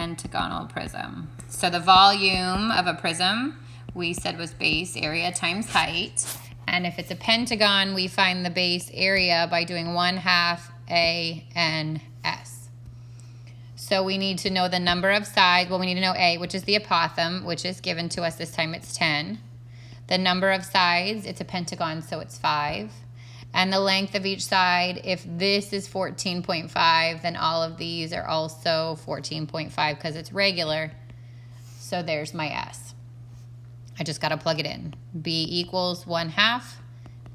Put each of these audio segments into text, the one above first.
pentagonal prism. So the volume of a prism we said was base area times height. And if it's a pentagon, we find the base area by doing 1/2 ANS. So we need to know the number of sides. Well, we need to know A, which is the apothem, which is given to us this time. It's 10. The number of sides, it's a pentagon, so it's 5. And the length of each side, if this is 14.5, then all of these are also 14.5 because it's regular. So there's my S. I just got to plug it in. B equals 1/2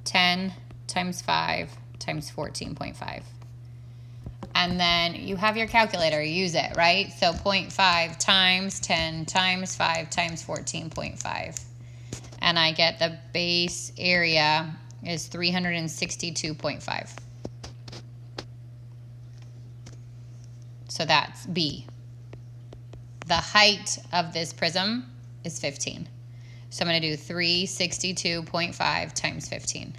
10 times 5 times 14.5. And then you have your calculator, use it, right? So 0.5 times 10 times 5 times 14.5. And I get the base area is 362.5. So that's B. The height of this prism is 15. So I'm going to do 362.5 times 15.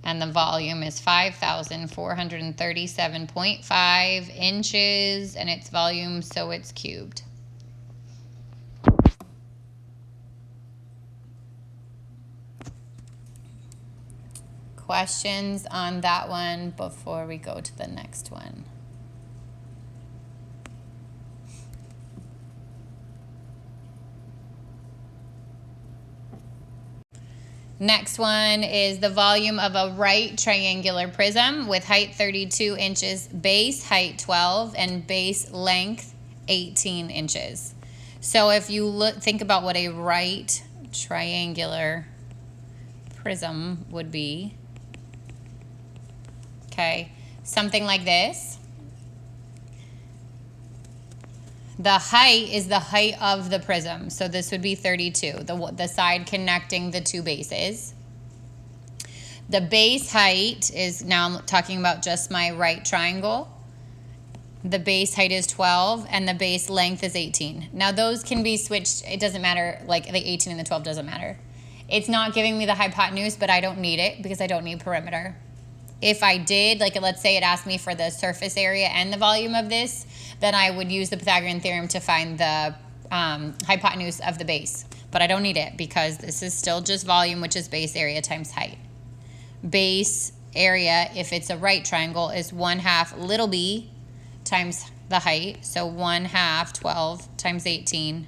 And the volume is 5,437.5 inches, and it's volume, so it's cubed. Questions on that one before we go to the next one? Next one is the volume of a right triangular prism with height 32 inches, base height 12, and base length 18 inches. So if you think about what a right triangular prism would be, okay, something like this. The height is the height of the prism. So this would be 32, the side connecting the two bases. The base height is, now I'm talking about just my right triangle. The base height is 12 and the base length is 18. Now those can be switched. It doesn't matter, like the 18 and the 12 doesn't matter. It's not giving me the hypotenuse, but I don't need it because I don't need perimeter. If I did, like let's say it asked me for the surface area and the volume of this, then I would use the Pythagorean theorem to find the hypotenuse of the base. But I don't need it because this is still just volume, which is base area times height. Base area, if it's a right triangle, is 1/2 little b times the height. So 1/2 12 times 18.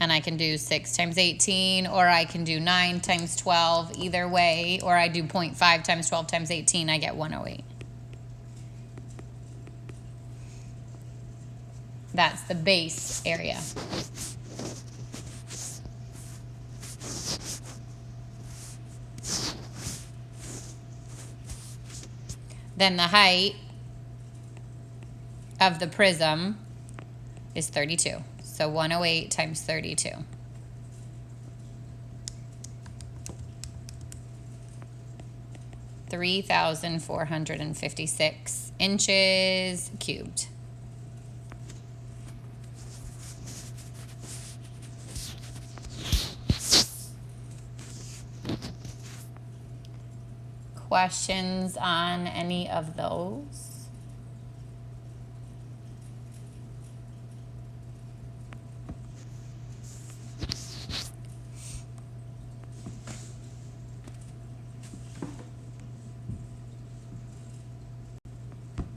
And I can do 6 times 18, or I can do 9 times 12, either way, or I do 0.5 times 12 times 18, I get 108. That's the base area. Then the height of the prism is 32. So 108 times 32. (3,456 inches cubed). Questions on any of those?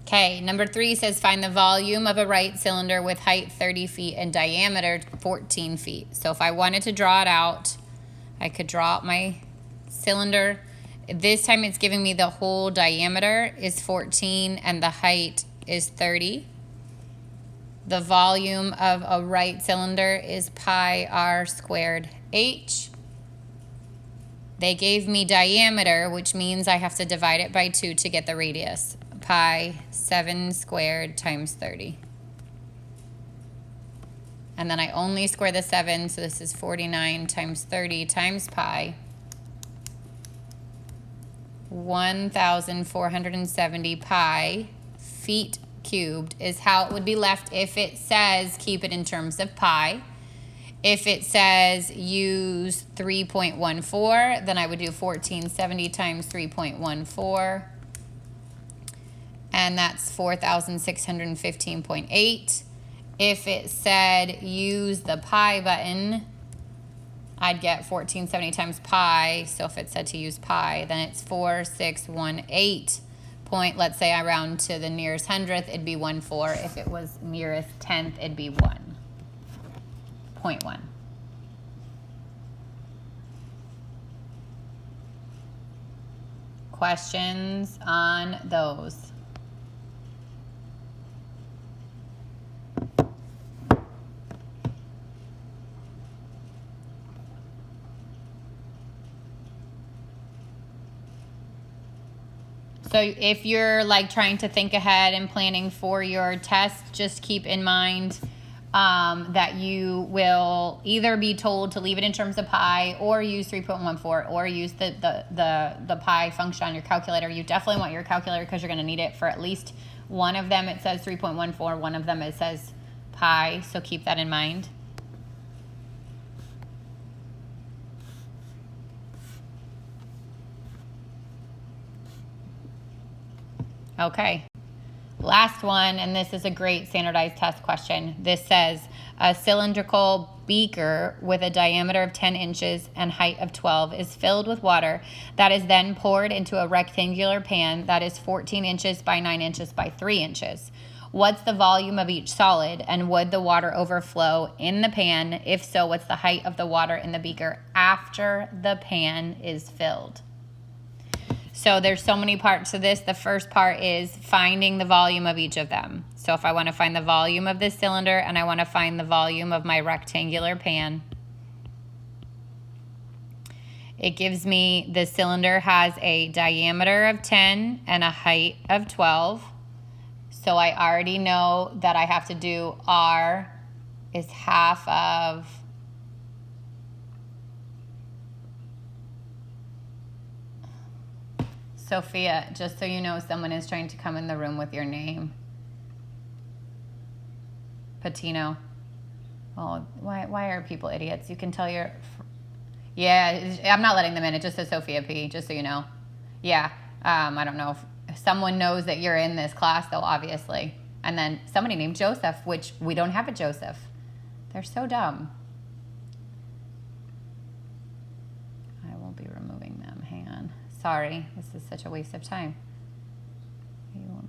Okay, number 3 says find the volume of a right cylinder with height 30 feet and diameter 14 feet. So if I wanted to draw it out, I could draw out my cylinder. This time it's giving me the whole diameter is 14 and the height is 30. The volume of a right cylinder is pi r squared h. They gave me diameter, which means I have to divide it by 2 to get the radius. Pi 7 squared times 30. And then I only square the 7, so this is 49 times 30 times pi. 1,470 pi feet cubed is how it would be left if it says keep it in terms of pi. If it says use 3.14, then I would do 1470 times 3.14. And that's 4,615.8. If it said use the pi button, I'd get 1470 times pi. So if it said to use pi, then it's 4618. Let's say I round to the nearest hundredth, it'd be 14. If it was nearest tenth, it'd be 1.1. Questions on those? So if you're like trying to think ahead and planning for your test, just keep in mind that you will either be told to leave it in terms of pi or use 3.14 or use the pi function on your calculator. You definitely want your calculator because you're going to need it for at least one of them. It says 3.14, one of them it says pi, so keep that in mind. Okay, last one, and this is a great standardized test question. This says a cylindrical beaker with a diameter of 10 inches and height of 12 is filled with water that is then poured into a rectangular pan that is 14 inches by 9 inches by 3 inches. What's the volume of each solid, and would the water overflow in the pan? If so, what's the height of the water in the beaker after the pan is filled? So there's so many parts to this. The first part is finding the volume of each of them. So if I want to find the volume of this cylinder and I want to find the volume of my rectangular pan, it gives me the cylinder has a diameter of 10 and a height of 12. So I already know that I have to do R is half of Sophia, just so you know, someone is trying to come in the room with your name. Patino. Oh, why are people idiots? You can tell your... Yeah, I'm not letting them in. It just says Sophia P, just so you know. Yeah, I don't know if someone knows that you're in this class, though, obviously. And then somebody named Joseph, which we don't have a Joseph. They're so dumb. I will be removing them. Hang on. Sorry, this is such a waste of time. You will not.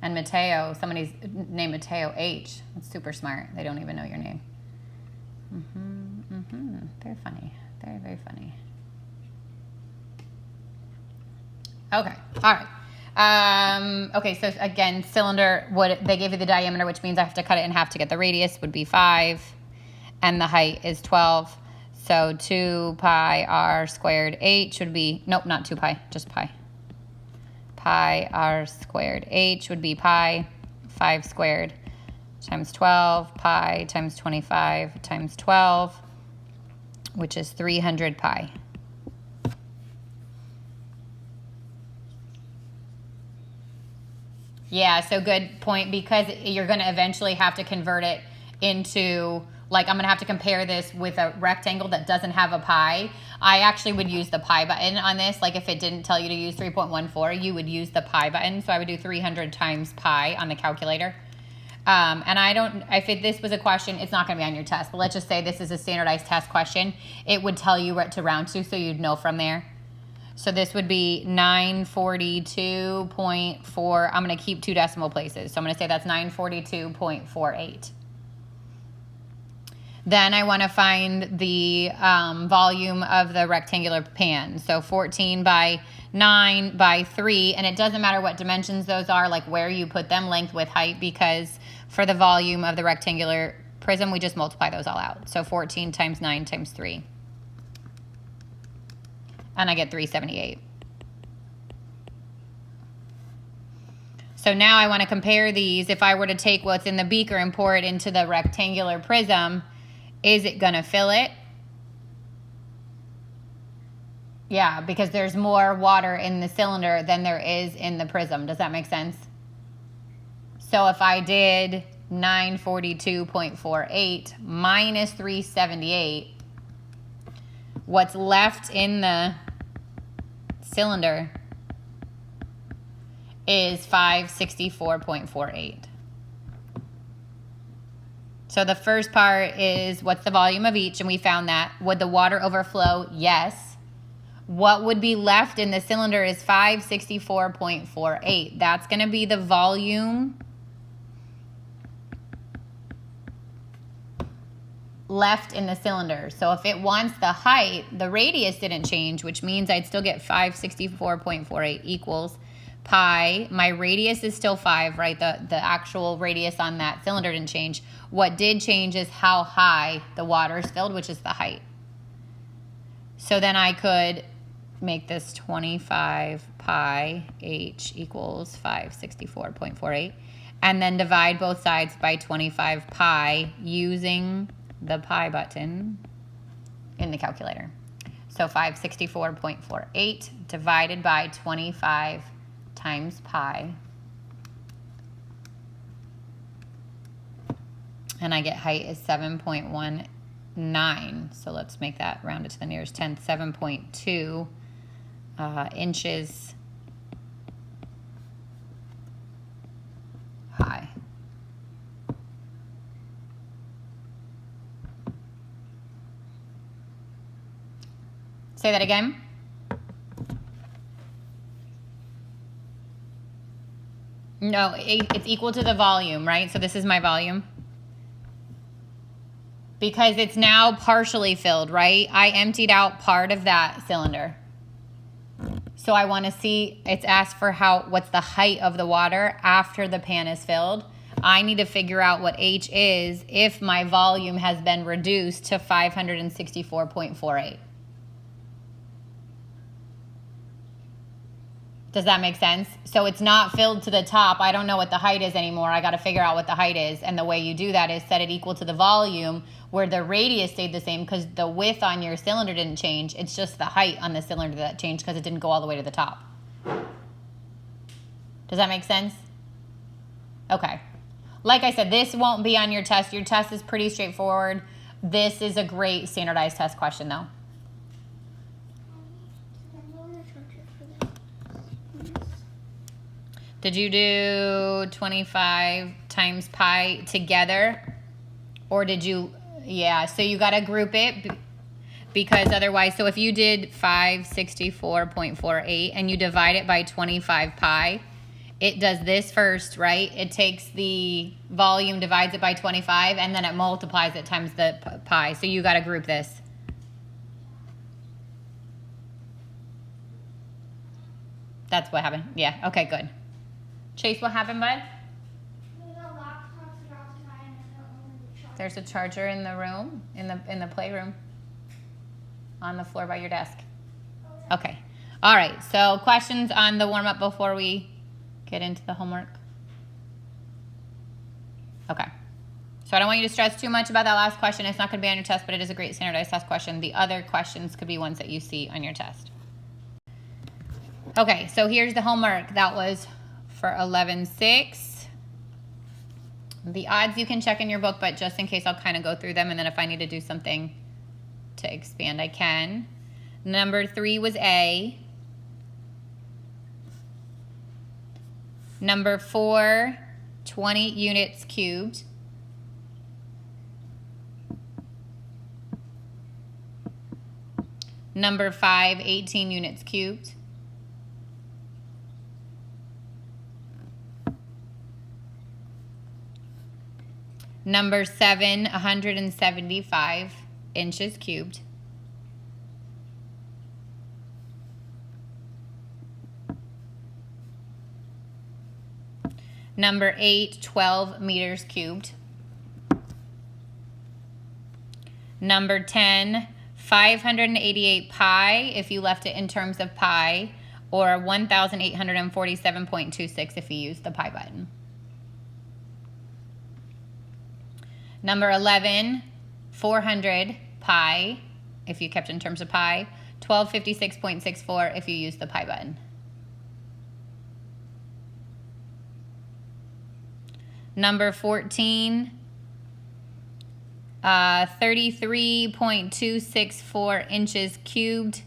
And Mateo, somebody's named Mateo H. That's super smart. They don't even know your name. Very funny. Very, very funny. Okay. All right. Okay, so again, cylinder, they gave you the diameter, which means I have to cut it in half to get the radius, would be 5. And the height is 12. So 2 pi r squared h would be, nope, not 2 pi, just pi. Pi r squared h would be pi, 5 squared times 12, pi times 25 times 12, which is 300 pi. Yeah, so good point, because you're going to eventually have to convert it into, like, I'm going to have to compare this with a rectangle that doesn't have a pi. I actually would use the pi button on this. Like, if it didn't tell you to use 3.14, you would use the pi button. So I would do 300 times pi on the calculator. And I don't, if this was a question, it's not going to be on your test, but let's just say this is a standardized test question. It would tell you what to round to, so you'd know from there. So this would be 942.4. I'm going to keep 2 decimal places. So I'm going to say that's 942.48. Then I want to find the volume of the rectangular pan. So 14 by 9 by 3. And it doesn't matter what dimensions those are, like where you put them, length, width, height, because for the volume of the rectangular prism, we just multiply those all out. So 14 times 9 times 3. And I get 378. So So now I want to compare these. If I were to take what's in the beaker and pour it into the rectangular prism, is it going to fill it? Yeah, because there's more water in the cylinder than there is in the prism. Does that make sense? So if I did 942.48 minus 378, what's left in the cylinder is 564.48. So the first part is what's the volume of each, and we found that. Would the water overflow? Yes. What would be left in the cylinder is 564.48. That's going to be the volume left in the cylinder. So if it wants the height, the radius didn't change, which means I'd still get 564.48 equals pi. My radius is still 5, right? The actual radius on that cylinder didn't change. What did change is how high the water is filled, which is the height. So then I could make this 25 pi h equals 564.48, and then divide both sides by 25 pi using the pi button in the calculator. So 564.48 divided by 25 times pi, and I get height is 7.19. So let's make that rounded to the nearest tenth. 7.2 inches high. Say that again. No, it's equal to the volume, right? So this is my volume. Because it's now partially filled, right? I emptied out part of that cylinder. So I want to see, it's asked for what's the height of the water after the pan is filled. I need to figure out what H is if my volume has been reduced to 564.48. Does that make sense? So it's not filled to the top. I don't know what the height is anymore. I got to figure out what the height is. And the way you do that is set it equal to the volume, where the radius stayed the same because the width on your cylinder didn't change. It's just the height on the cylinder that changed because it didn't go all the way to the top. Does that make sense? Okay. Like I said, this won't be on your test. Your test is pretty straightforward. This is a great standardized test question, though. Did you do 25 times pi together? Or did you, yeah, so you got to group it because otherwise, so if you did 564.48 and you divide it by 25 pi, it does this first, right? It takes the volume, divides it by 25, and then it multiplies it times the pi. So you got to group this. That's what happened. Yeah, okay, good. Chase, what happened, bud? There's a charger in the room, in the playroom, on the floor by your desk. Okay. All right. So questions on the warm-up before we get into the homework? Okay. So I don't want you to stress too much about that last question. It's not going to be on your test, but it is a great standardized test question. The other questions could be ones that you see on your test. Okay. So here's the homework. That was for 11-6. The odds you can check in your book, but just in case I'll kind of go through them, and then if I need to do something to expand, I can. Number 3 was A. Number 4, 20 units cubed. Number 5, 18 units cubed. Number 7, 175 inches cubed. Number 8, 12 meters cubed. Number 10, 588 pi, if you left it in terms of pi, or 1,847.26 if you use the pi button. Number 11, 400 pi, if you kept in terms of pi, 1256.64 if you use the pi button. Number 14, 33.264 inches cubed,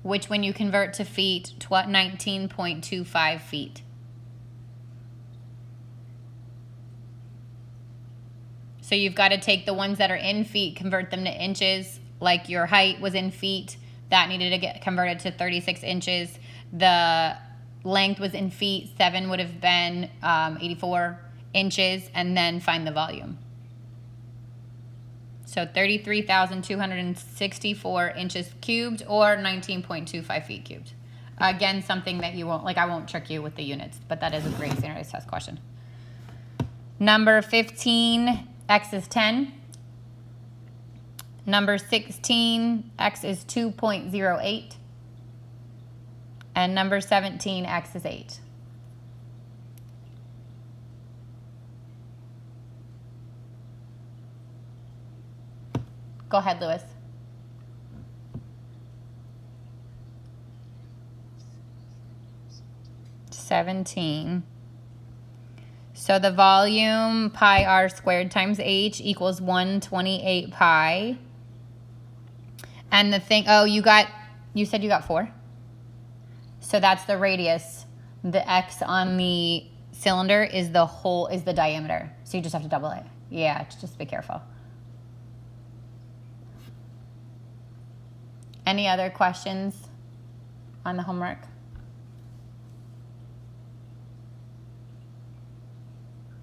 which when you convert to feet, 19.25 feet. So you've got to take the ones that are in feet, convert them to inches, like your height was in feet, that needed to get converted to 36 inches. The length was in feet, 7 would have been 84 inches, and then find the volume. So 33,264 inches cubed, or 19.25 feet cubed. Again, something that you won't, like I won't trick you with the units, but that is a great standardized test question. Number 15, x is 10. Number 16, x is 2.08. And number 17, x is 8. Go ahead, Lewis. $17. So the volume, pi r squared times h equals 128 pi. And the thing, oh, you said you got 4? So that's the radius. The x on the cylinder is the diameter. So you just have to double it. Yeah, just be careful. Any other questions on the homework?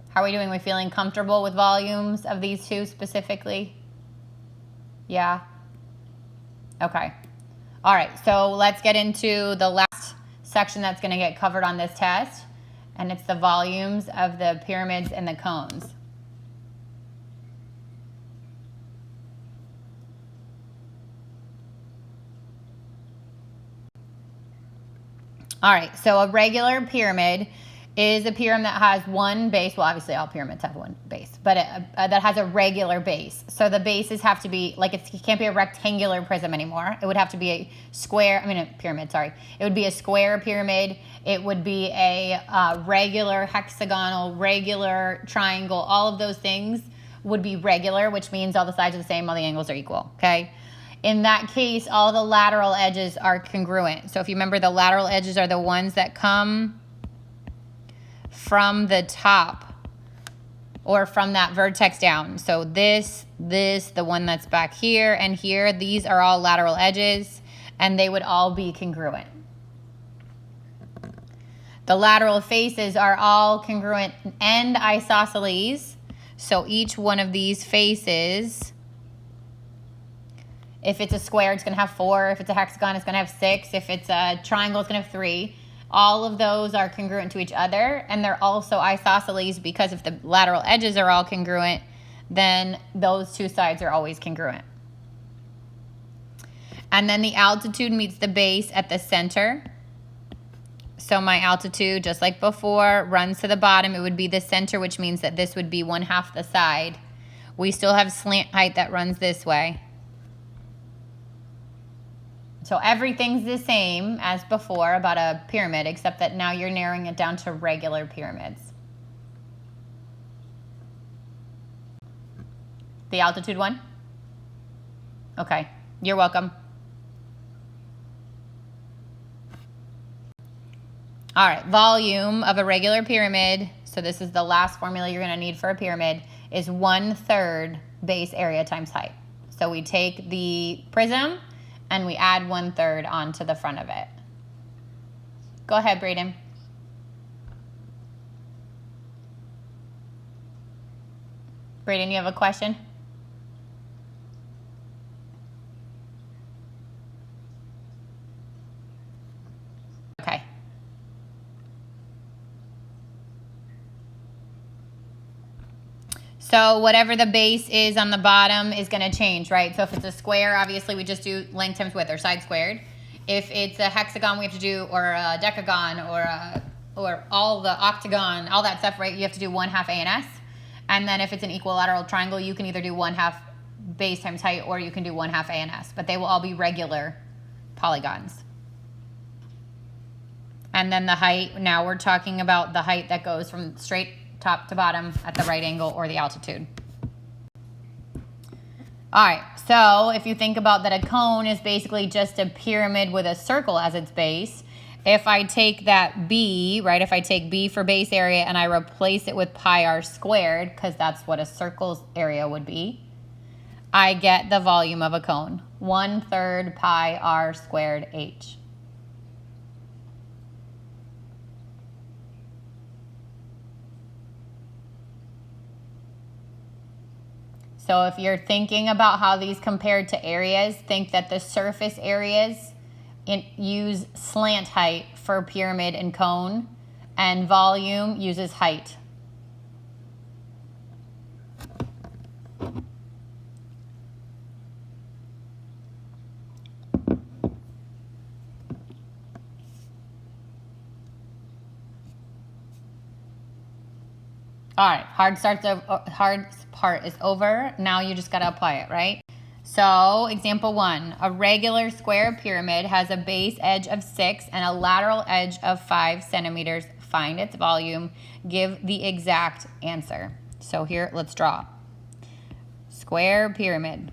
How are we doing? We feeling comfortable with volumes of these two specifically? Yeah? Okay. All right, so let's get into the last section that's going to get covered on this test, and it's the volumes of the pyramids and the cones. All right, so a regular pyramid is a pyramid that has one base. Well, obviously all pyramids have one base, but that has a regular base. So the bases have to be, like, it can't be a rectangular prism anymore. It would have to be a pyramid, sorry. It would be a square pyramid. It would be a regular hexagonal, regular triangle. All of those things would be regular, which means all the sides are the same, all the angles are equal, okay? In that case, all the lateral edges are congruent. So if you remember, the lateral edges are the ones that come from the top or from that vertex down. So this, the one that's back here and here, these are all lateral edges, and they would all be congruent. The lateral faces are all congruent and isosceles. So each one of these faces, if it's a square, it's going to have 4. If it's a hexagon, it's going to have 6. If it's a triangle, it's going to have 3. All of those are congruent to each other, and they're also isosceles because if the lateral edges are all congruent, then those two sides are always congruent. And then the altitude meets the base at the center. So my altitude, just like before, runs to the bottom. It would be the center, which means that this would be 1/2 the side. We still have slant height that runs this way. So everything's the same as before about a pyramid, except that now you're narrowing it down to regular pyramids. The altitude one? Okay, you're welcome. All right, volume of a regular pyramid, so this is the last formula you're gonna need for a pyramid, is 1/3 base area times height. So we take the prism and we add 1/3 onto the front of it. Go ahead, Braden. Braden, you have a question? Okay. So whatever the base is on the bottom is going to change, right? So if it's a square, obviously we just do length times width, or side squared. If it's a hexagon, we have to do, or a decagon, or all the octagon, all that stuff, right? You have to do 1/2 ANS. And then if it's an equilateral triangle, you can either do 1/2 base times height, or you can do 1/2 ANS. But they will all be regular polygons. And then the height, now we're talking about the height that goes from straight top to bottom at the right angle, or the altitude. All right, so if you think about that, a cone is basically just a pyramid with a circle as its base. If I take that B, right, if I take B for base area and I replace it with pi r squared, because that's what a circle's area would be, I get the volume of a cone, 1/3 pi r squared h. So if you're thinking about how these compare to areas, think that the surface areas use slant height for pyramid and cone, and volume uses height. All right, hard part is over. Now you just got to apply it, right? So example 1, a regular square pyramid has a base edge of 6 and a lateral edge of 5 centimeters. Find its volume. Give the exact answer. So here, let's draw. Square pyramid.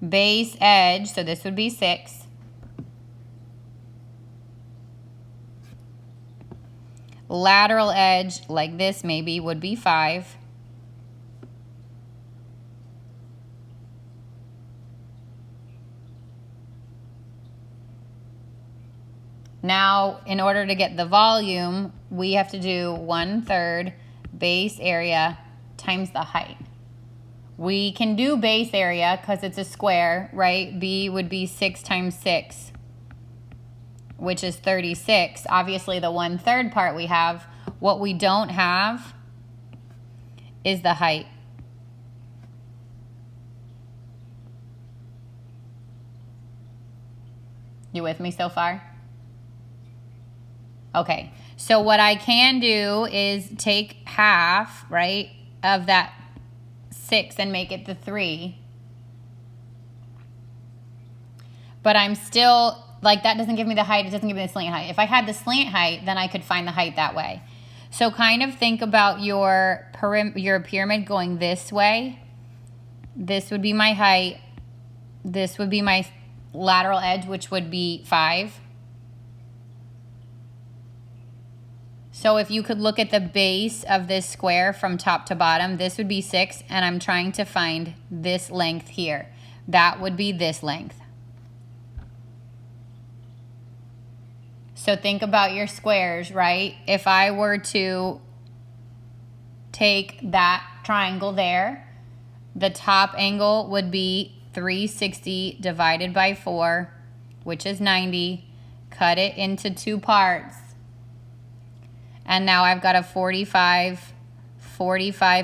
Base edge, so this would be 6. Lateral edge, like this maybe, would be 5. Now, in order to get the volume, we have to do 1/3 base area times the height. We can do base area because it's a square, right? B would be 6 times 6. Which is 36. Obviously, the 1/3 part we have. What we don't have is the height. You with me so far? Okay, so what I can do is take half, right, of that 6 and make it the 3. But I'm still, like, that doesn't give me the height, it doesn't give me the slant height. If I had the slant height, then I could find the height that way. So kind of think about your pyramid going this way. This would be my height. This would be my lateral edge, which would be 5. So if you could look at the base of this square from top to bottom, this would be 6, and I'm trying to find this length here. That would be this length. So think about your squares, right? If I were to take that triangle there, the top angle would be 360 divided by 4, which is 90. Cut it into 2 parts. And now I've got a 45,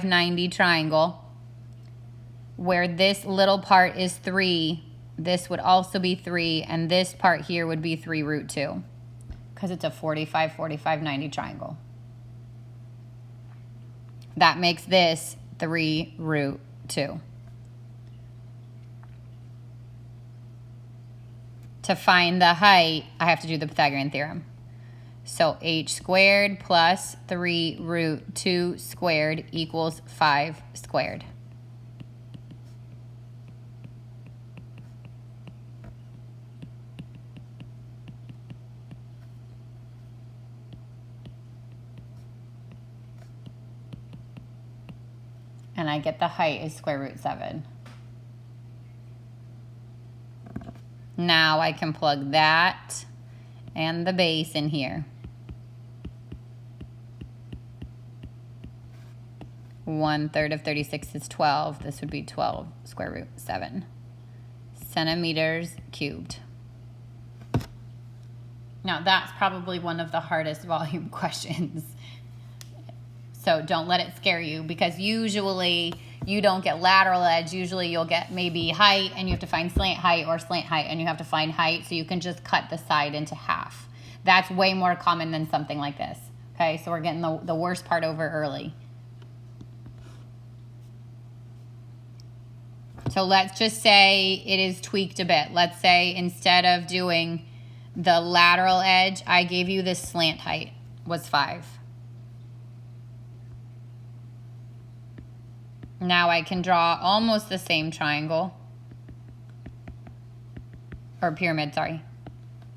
90 triangle where this little part is 3. This would also be 3, and this part here would be 3√2. Because it's a 45, 90 triangle. That makes this 3√2. To find the height, I have to do the Pythagorean theorem. So h squared plus 3√2 squared equals 5 squared. And I get the height is √7. Now I can plug that and the base in here. 1/3 of 36 is 12. This would be 12 √7 centimeters cubed. Now that's probably one of the hardest volume questions. So don't let it scare you, because usually you don't get lateral edge. Usually you'll get maybe height, and you have to find slant height, or slant height and you have to find height. So you can just cut the side into half. That's way more common than something like this. Okay, so we're getting the worst part over early. So let's just say it is tweaked a bit. Let's say instead of doing the lateral edge, I gave you this slant height was 5. Now I can draw almost the same triangle, or pyramid, sorry,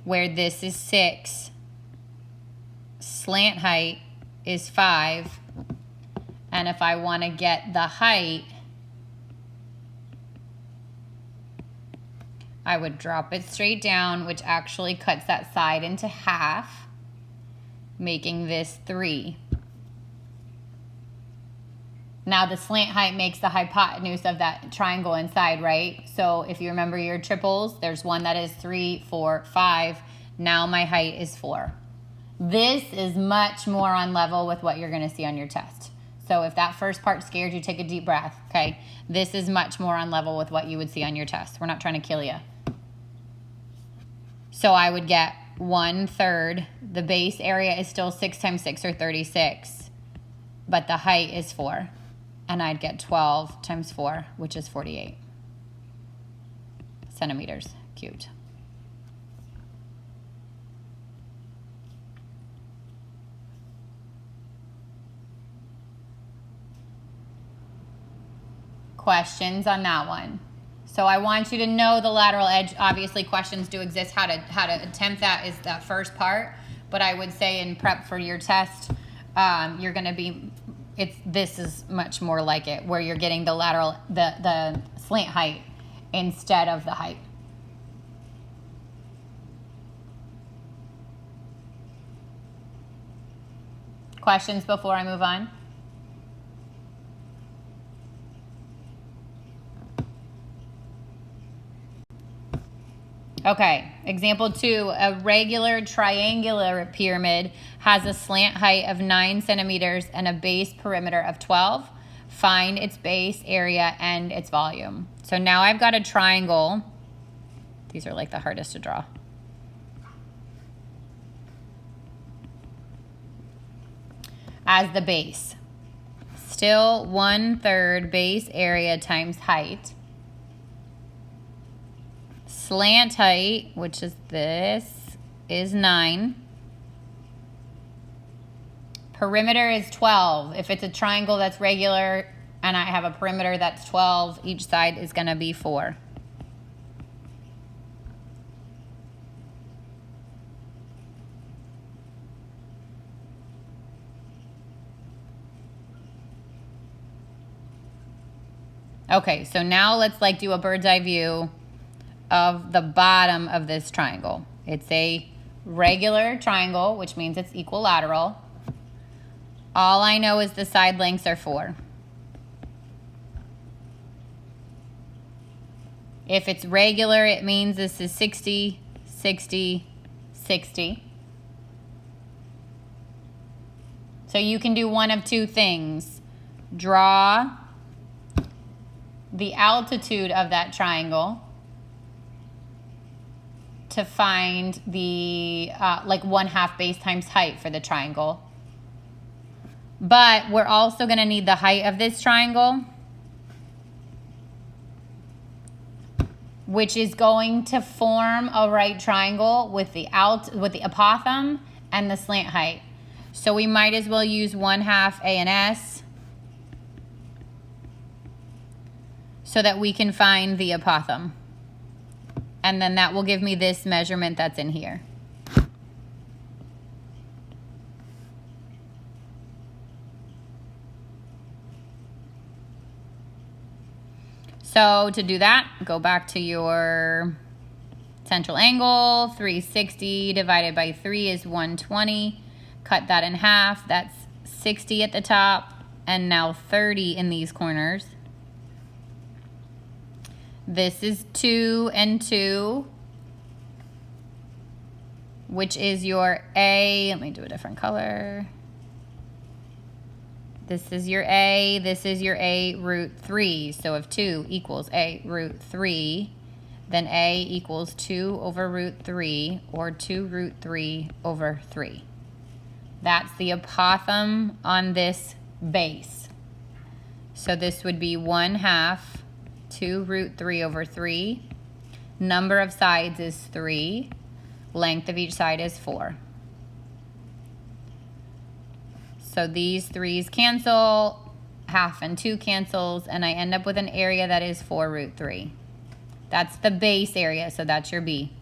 where this is 6, slant height is 5, and if I want to get the height, I would drop it straight down, which actually cuts that side into half, making this 3. Now the slant height makes the hypotenuse of that triangle inside, right? So if you remember your triples, there's one that is 3, 4, 5. Now my height is 4. This is much more on level with what you're going to see on your test. So if that first part scared you, take a deep breath, okay? This is much more on level with what you would see on your test. We're not trying to kill you. So I would get 1/3. The base area is still 6 times 6, or 36, but the height is 4. And I'd get 12 times 4, which is 48 centimeters cubed. Questions on that one? So I want you to know the lateral edge. Obviously, questions do exist. How to attempt that is that first part. But I would say in prep for your test, you're going to be... This is much more like it, where you're getting the lateral, the slant height instead of the height. Questions before I move on? Okay, example 2, a regular triangular pyramid has a slant height of 9 centimeters and a base perimeter of 12. Find its base area and its volume. So now I've got a triangle. These are like the hardest to draw. As the base. Still 1/3 base area times height. Slant height, which is this, is 9. Perimeter is 12. If it's a triangle that's regular and I have a perimeter that's 12, each side is going to be 4. Okay, so now let's like do a bird's eye view of the bottom of this triangle. It's a regular triangle, which means it's equilateral. All I know is the side lengths are 4. If it's regular, it means this is 60, 60, 60. So you can do one of two things. Draw the altitude of that triangle to find the like 1/2 base times height for the triangle. But we're also going to need the height of this triangle, which is going to form a right triangle with the apothem and the slant height. So we might as well use 1/2 A and S so that we can find the apothem. And then that will give me this measurement that's in here. So to do that, go back to your central angle. 360 divided by 3 is 120. Cut that in half. That's 60 at the top and now 30 in these corners. This is 2 and 2. which is your A. Let me do a different color. This is your A. This is your A root 3. So if 2 equals A root 3, then A equals 2 over root 3, or 2 root 3 over 3. That's the apothem on this base. So this would be 1/2 2 root 3 over 3. Number of sides is 3. Length of each side is 4. So these 3's cancel, 1/2 and 2 cancels, and I end up with an area that is 4 root 3. That's the base area, so that's your B.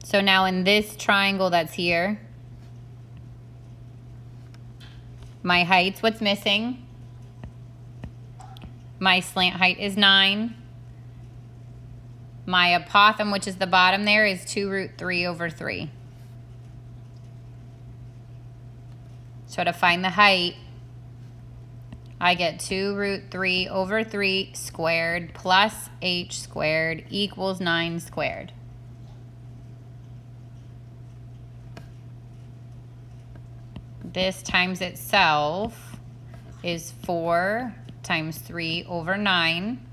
So now in this triangle that's here, my height's what's missing. My slant height is 9. My apothem, which is the bottom there, is 2 root 3 over 3. So to find the height, I get 2 root 3 over 3 squared plus h squared equals 9 squared. This times itself is 4 times 3 over 9,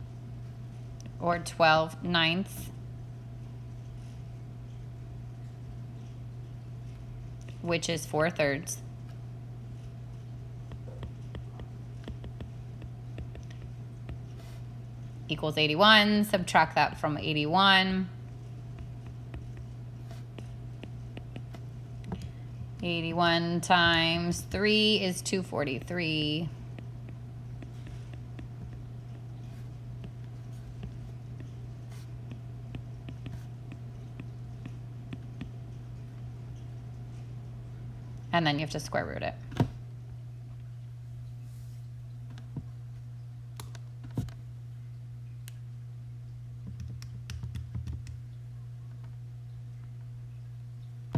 or 12/9, which is 4/3. Equals 81. Subtract that from 81. 81 times 3 is 243. And then you have to square root it.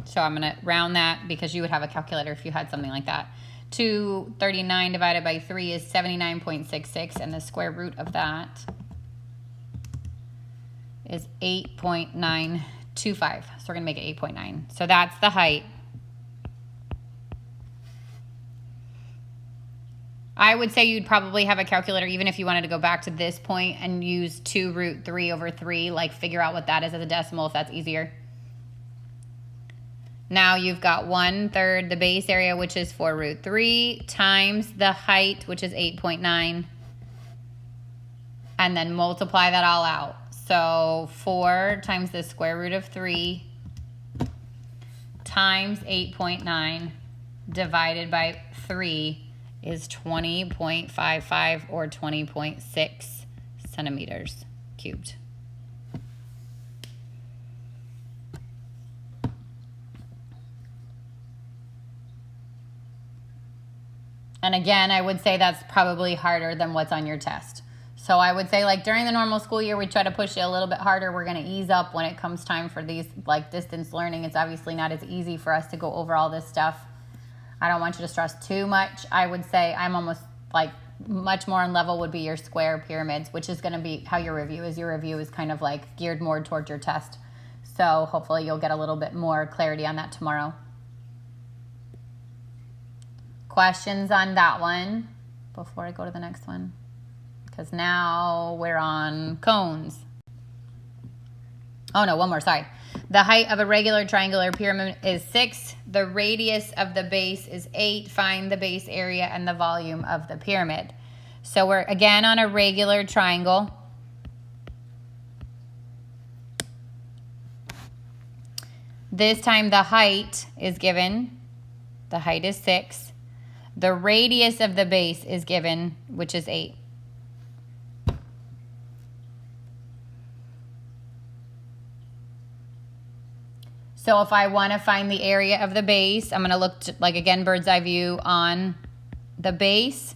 So I'm going to round that because you would have a calculator if you had something like that. 239 divided by 3 is 79.66, and the square root of that is 8.925. So we're going to make it 8.9. So that's the height. I would say you'd probably have a calculator even if you wanted to go back to this point and use 2 root 3 over 3, like figure out what that is as a decimal if that's easier. Now you've got 1/3 the base area, which is 4 root 3, times the height, which is 8.9, and then multiply that all out. So 4 times the square root of 3 times 8.9 divided by 3 is 20.55, or 20.6 centimeters cubed. And again, I would say that's probably harder than what's on your test. So I would say, like, during the normal school year, we try to push it a little bit harder. We're going to ease up when it comes time for these, like, distance learning. It's obviously not as easy for us to go over all this stuff. I don't want you to stress too much. I would say I'm almost, like, much more on level would be your square pyramids, which is going to be how your review is. Your review is kind of, like, geared more towards your test. So hopefully you'll get a little bit more clarity on that tomorrow. Questions on that one before I go to the next one? Because now we're on cones. Oh no, one more, sorry. The height of a regular triangular pyramid is 6. The radius of the base is 8. Find the base area and the volume of the pyramid. So we're again on a regular triangle. This time the height is given. The height is 6. The radius of the base is given, which is 8. So if I want to find the area of the base, I'm going to look, like, again, bird's eye view on the base.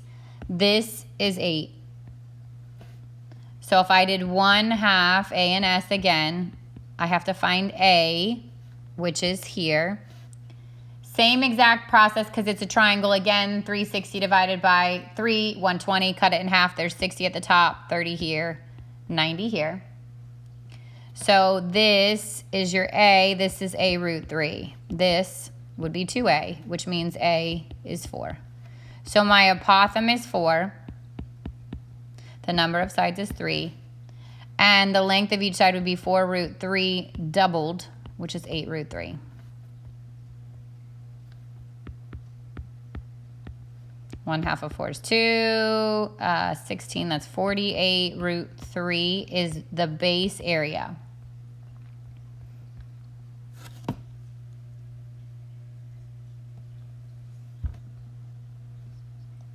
This is 8. So if I did 1/2 A and S again, I have to find A, which is here. Same exact process because it's a triangle. Again, 360 divided by 3, 120. Cut it in half. There's 60 at the top, 30 here, 90 here. So this is your A. This is A root 3. This would be 2A, which means A is 4. So my apothem is 4. The number of sides is 3. And the length of each side would be 4 root 3 doubled, which is 8 root 3. 1/2 of 4 is 2. 16, that's 48 root 3 is the base area.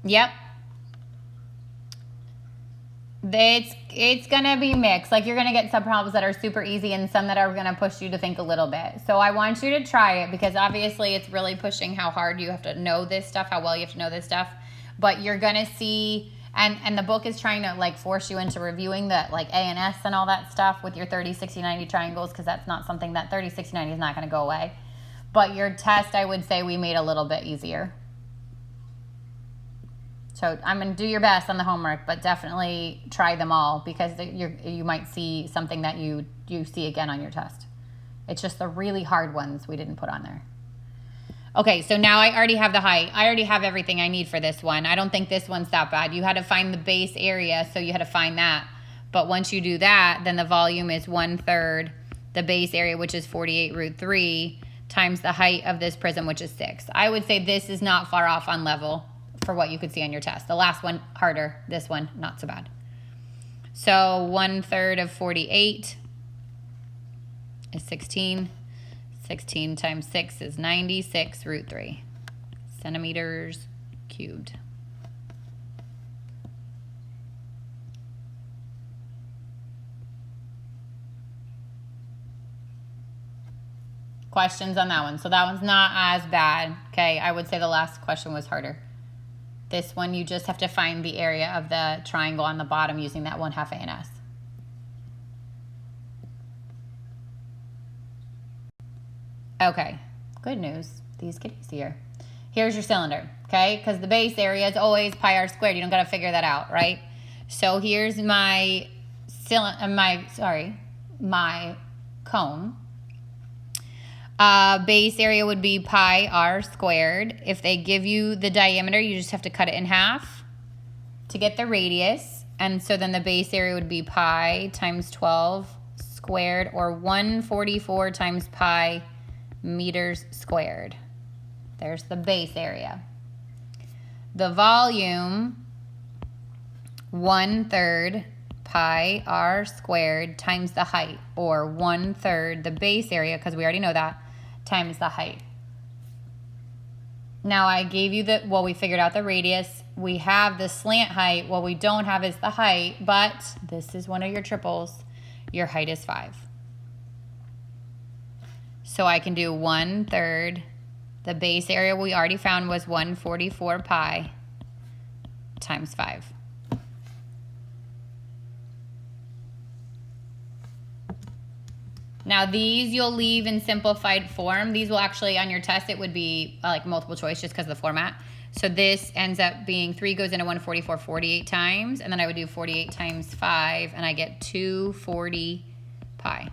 Yep. It's going to be mixed. Like, you're going to get some problems that are super easy and some that are going to push you to think a little bit. So I want you to try it because obviously it's really pushing how hard you have to know this stuff, how well you have to know this stuff. But you're going to see, and the book is trying to like force you into reviewing the like A and S and all that stuff with your 30, 60, 90 triangles because that's not something that 30, 60, 90 is not going to go away. But your test, I would say we made a little bit easier. So I'm going to do your best on the homework, but definitely try them all because you might see something that you see again on your test. It's just the really hard ones we didn't put on there. Okay, so now I already have the height. I already have everything I need for this one. I don't think this one's that bad. You had to find the base area, so you had to find that. But once you do that, then the volume is 1/3 the base area, which is 48 root 3, times the height of this prism, which is 6. I would say this is not far off on level for what you could see on your test. The last one, harder. This one, not so bad. So 1/3 of 48 is 16. 16 times 6 is 96 root 3 centimeters cubed. Questions on that one? So that one's not as bad. Okay, I would say the last question was harder. This one, you just have to find the area of the triangle on the bottom using that 1/2 A&S. Okay, good news. These get easier. Here's your cylinder, okay? Because the base area is always pi r squared. You don't got to figure that out, right? So here's my cone. Base area would be pi r squared. If they give you the diameter, you just have to cut it in half to get the radius. And so then the base area would be pi times 12 squared, or 144 times pi meters squared. There's the base area. The volume, 1/3 pi r squared times the height, or 1/3 the base area, because we already know that, times the height. Now I gave you we figured out the radius. We have the slant height. What we don't have is the height, but this is one of your triples. Your height is 5. So I can do 1/3. The base area we already found was 144 pi times 5. Now these you'll leave in simplified form. These will actually, on your test, it would be like multiple choice just because of the format. So this ends up being 3 goes into 144 48 times, and then I would do 48 times 5, and I get 240 pi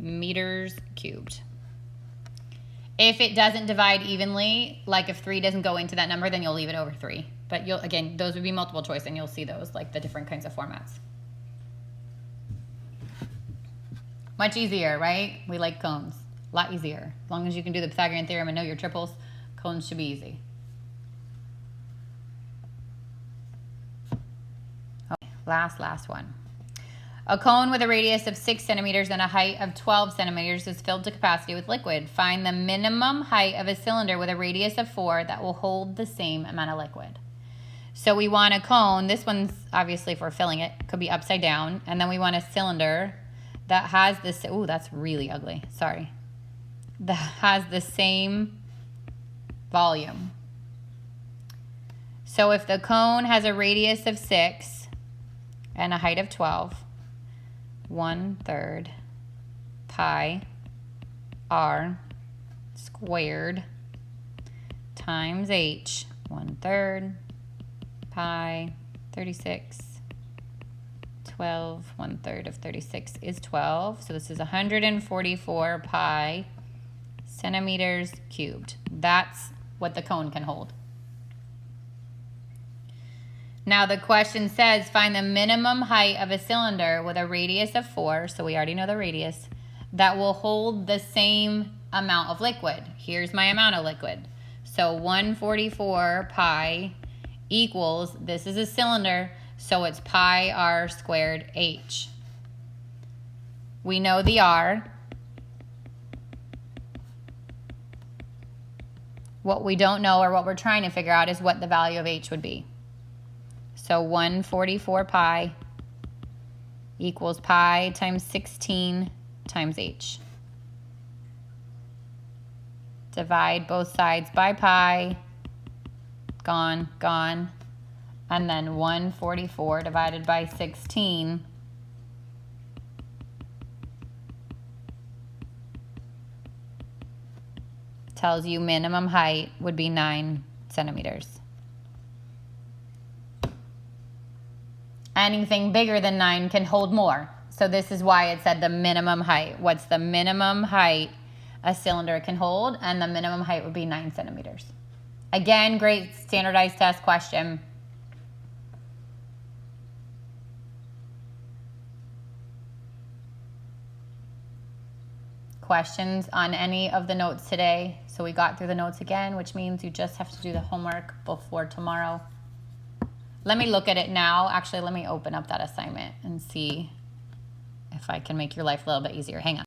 meters cubed. If it doesn't divide evenly, like if 3 doesn't go into that number, then you'll leave it over 3. But you'll, again, those would be multiple choice, and you'll see those, like the different kinds of formats. Much easier, right? We like cones. A lot easier. As long as you can do the Pythagorean theorem and know your triples, cones should be easy. Okay, last one. A cone with a radius of 6 centimeters and a height of 12 centimeters is filled to capacity with liquid. Find the minimum height of a cylinder with a radius of 4 that will hold the same amount of liquid. So we want a cone. This one's obviously, if we're filling it, could be upside down. And then we want a cylinder that has this, ooh, that's really ugly, sorry. That has the same volume. So if the cone has a radius of 6 and a height of 12, 1/3 pi r squared times h, 1/3 pi 36. 12, 1/3 of 36 is 12. So this is 144 pi centimeters cubed. That's what the cone can hold. Now the question says, find the minimum height of a cylinder with a radius of 4, so we already know the radius, that will hold the same amount of liquid. Here's my amount of liquid. So 144 pi equals, this is a cylinder, so it's pi r squared h. We know the r. What we don't know, or what we're trying to figure out, is what the value of h would be. So 144 pi equals pi times 16 times h. Divide both sides by pi. Gone, gone. And then 144 divided by 16 tells you minimum height would be 9 centimeters. Anything bigger than 9 can hold more. So this is why it said the minimum height. What's the minimum height a cylinder can hold? And the minimum height would be 9 centimeters. Again, great standardized test question. Questions on any of the notes today? So we got through the notes again, which means you just have to do the homework before tomorrow. Let me look at it now. Actually, let me open up that assignment and see if I can make your life a little bit easier. Hang on.